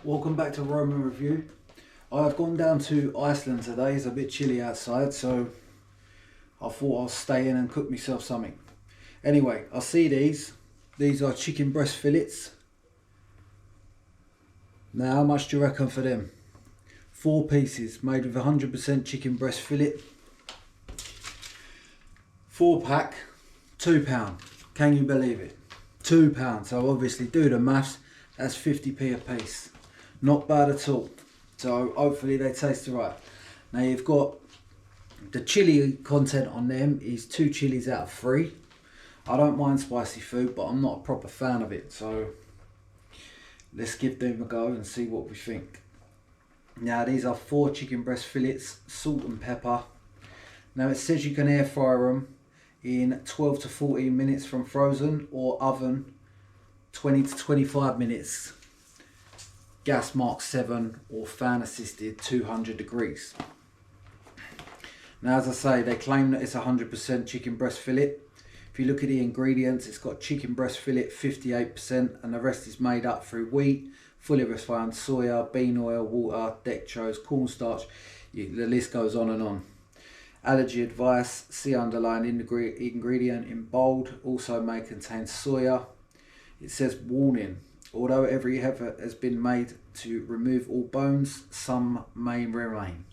Welcome back to Roman Review. I've gone down to Iceland today. It's a bit chilly outside, so I thought I'll stay in and cook myself something. Anyway, I see these. These are chicken breast fillets. Now, how much do you reckon for them? 4 pieces made with 100% chicken breast fillet. 4 pack, £2. Can you believe it? £2. So obviously do the maths. That's 50p a piece. Not bad at all. So hopefully they taste right. Now you've got the chili content on them is 2 chilies out of 3. I don't mind spicy food, but I'm not a proper fan of it. So let's give them a go and see what we think. Now these are 4 chicken breast fillets, salt and pepper. Now it says you can air fry them in 12 to 14 minutes from frozen, or oven 20 to 25 minutes. Gas mark 7 or fan assisted 200 degrees. Now as I say, they claim that it's 100% chicken breast fillet. If you look at the ingredients, it's got chicken breast fillet 58% and the rest is made up through wheat, fully refined soya, bean oil, water, dextrose, cornstarch. The list goes on and on. Allergy advice, see underlying ingredient in bold. Also may contain soya. It says warning. Although every effort has been made to remove all bones, some may remain.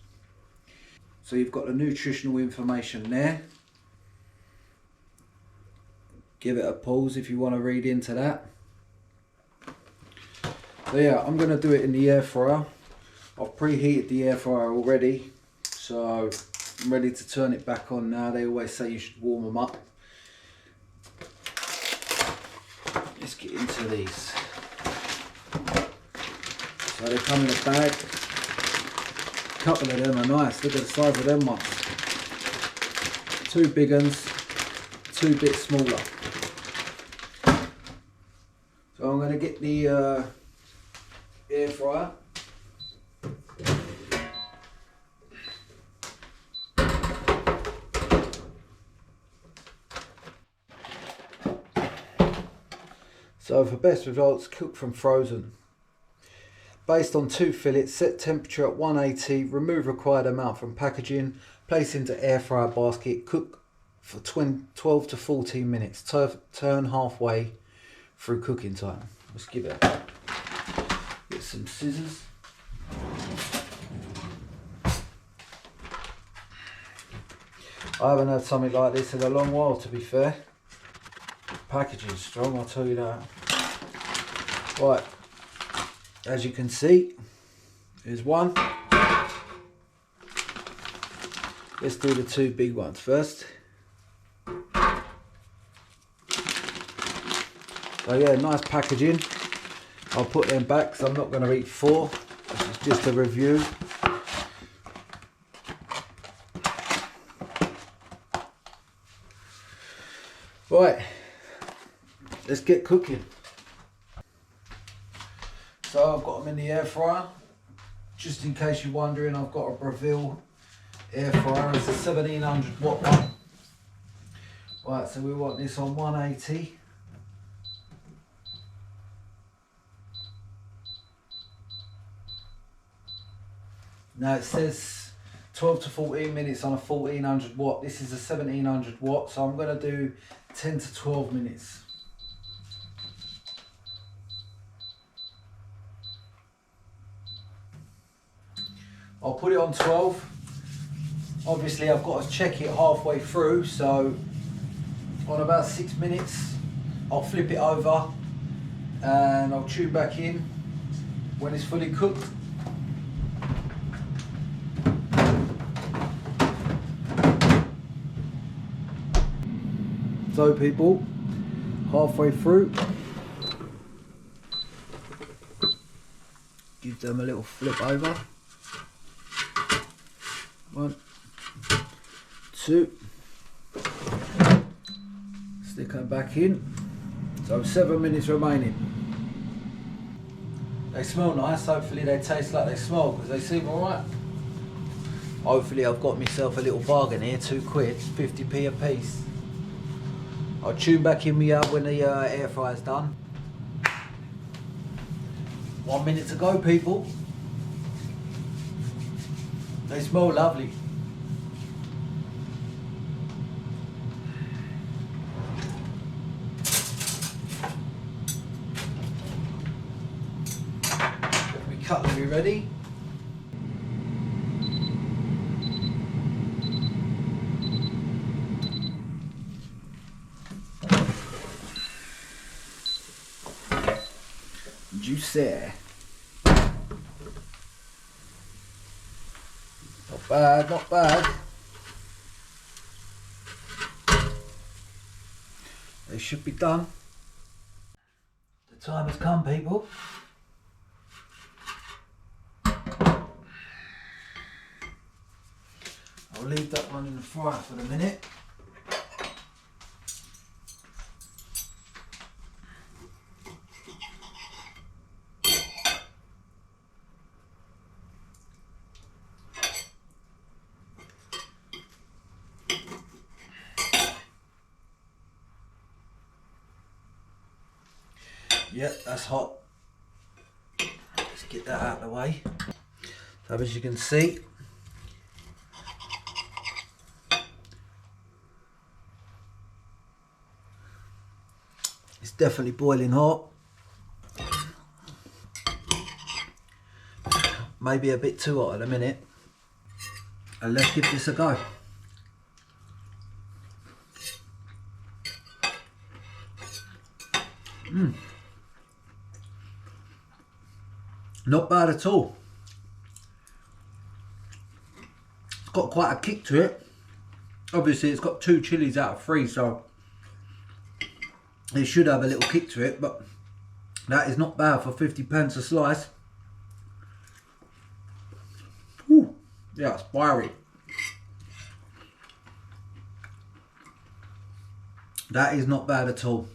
So you've got the nutritional information there. Give it a pause if you want to read into that. So yeah, I'm going to do it in the air fryer. I've preheated the air fryer already, so I'm ready to turn it back on now. They always say you should warm them up. Let's get into these. So they come in a bag. A couple of them are nice. Look at the size of them ones. 2 big ones, 2 bit smaller. So I'm going to get the air fryer. So for best results, cook from frozen. Based on 2 fillets, set temperature at 180, remove required amount from packaging, place into air fryer basket, cook for 12 to 14 minutes, turn halfway through cooking time. Let's give it a get some scissors. I haven't had something like this in a long while, to be fair. Packaging strong, I'll tell you that. Right, as you can see, here's one. Let's do the 2 big ones first. So yeah, nice packaging. I'll put them back because I'm not going to eat 4. This is just a review. Right, let's get cooking. So I've got them in the air fryer. Just in case you're wondering, I've got a Breville air fryer. It's a 1700 watt one. Right, so we want this on 180. Now it says 12 to 14 minutes on a 1400 watt. This is a 1700 watt, so I'm going to do 10 to 12 minutes. I'll put it on 12. Obviously I've got to check it halfway through, so on about 6 minutes I'll flip it over and I'll tune back in when it's fully cooked. So people, halfway through, give them a little flip over. 1, 2, stick them back in. So 7 minutes remaining. They smell nice, hopefully they taste like they smell because they seem alright. Hopefully I've got myself a little bargain here, £2, 50p a piece. I'll tune back in me up when the air fryer's done. 1 minute to go, people. They smell lovely. Cutlery ready. Juicy. Not bad, not bad. They should be done. The time has come, people. I'll leave that one in the fryer for the minute. Yep, that's hot. Let's get that out of the way. So as you can see, it's definitely boiling hot. Maybe a bit too hot at the minute. And let's give this a go. Not bad at all. It's got quite a kick to it. Obviously it's got 2 chilies out of 3, so it should have a little kick to it, but that is not bad for 50p a slice. Whew. Yeah, it's fiery. That is not bad at all.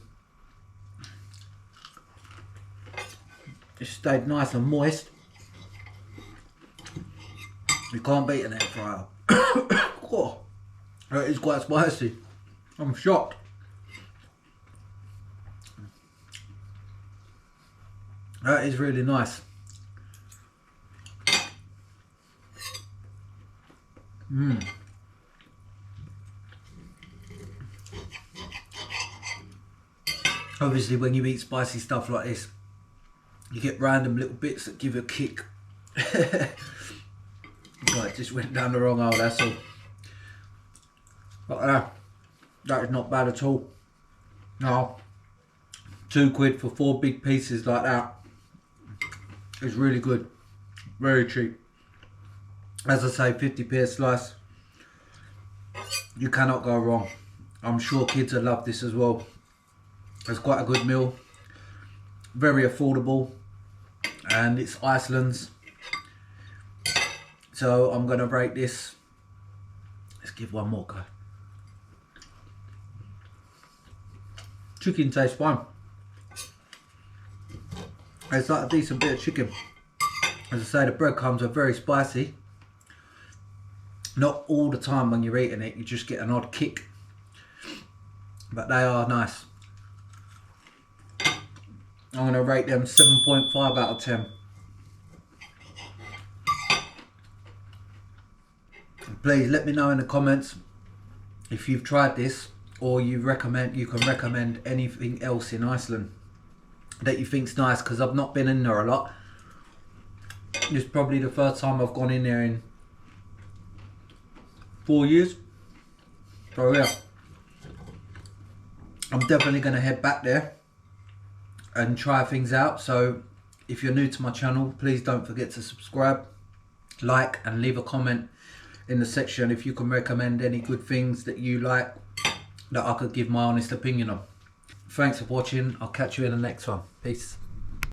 It stayed nice and moist. You can't beat an air fryer. Oh, it is quite spicy. I'm shocked. That is really nice. Obviously when you eat spicy stuff like this, you get random little bits that give you a kick. Right, just went down the wrong hole, that's all. But that is not bad at all. No, £2 for 4 big pieces like that. It's really good. Very cheap. As I say, 50p a slice. You cannot go wrong. I'm sure kids will love this as well. It's quite a good meal. Very affordable. And it's Iceland's. So I'm going to rate this. Let's give one more go. Chicken tastes fine. It's like a decent bit of chicken. As I say, the breadcrumbs are very spicy. Not all the time when you're eating it, you just get an odd kick. But they are nice. I'm going to rate them 7.5 out of 10. Please let me know in the comments if you've tried this, or you can recommend anything else in Iceland that you think's nice, because I've not been in there a lot. It's probably the first time I've gone in there in 4 years. So yeah, I'm definitely going to head back there and try things out. So if you're new to my channel, please don't forget to subscribe, like, and leave a comment in the section if you can recommend any good things that you like that I could give my honest opinion on. Thanks for watching. I'll catch you in the next one. Peace.